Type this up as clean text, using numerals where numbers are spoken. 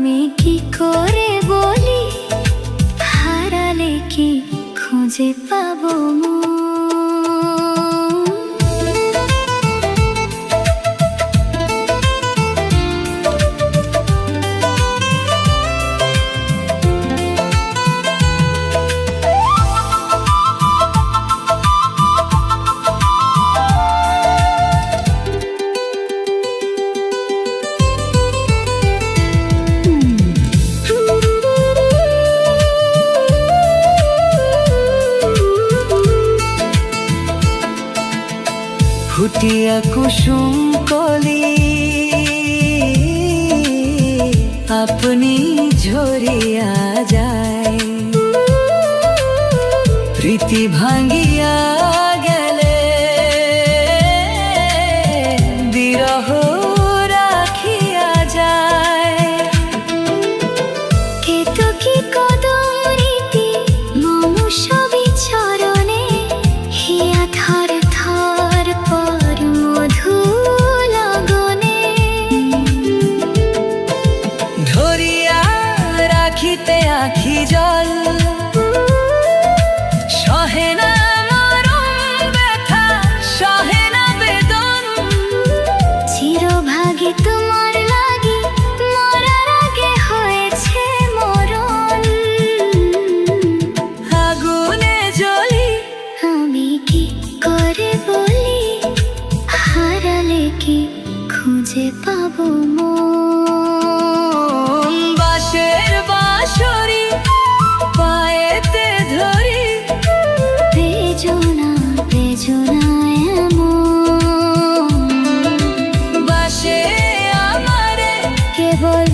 আমি কি করে বলি, হারালে কি খুঁজে পাবো মন? ফুটিয়া কুসুম কলি আপনি ঝরিয়া যায়, প্রীতি ভাঙ্গিয়া গেলে বিরহ রাখিয়া যায়। কেতকী কদমরীতি মম সবই চরণে, হিয়া থর থর পর মধু লগনে। ধরিয়া রাখিতে আখি জল, সহে না মরণ ব্যথা, সহে না বেদন। চিরভাগে তোমার লাগি মরার আগে হয়েছে মরণ। আগুনে জ্বলি আমি কি করে বলি, হারালে কি খুঁজে পাবো মন? বাঁশের বাঁশরি পায়েতে ধরি, বেজনা বেজনায় এমন। বাঁশে আমারে কেবল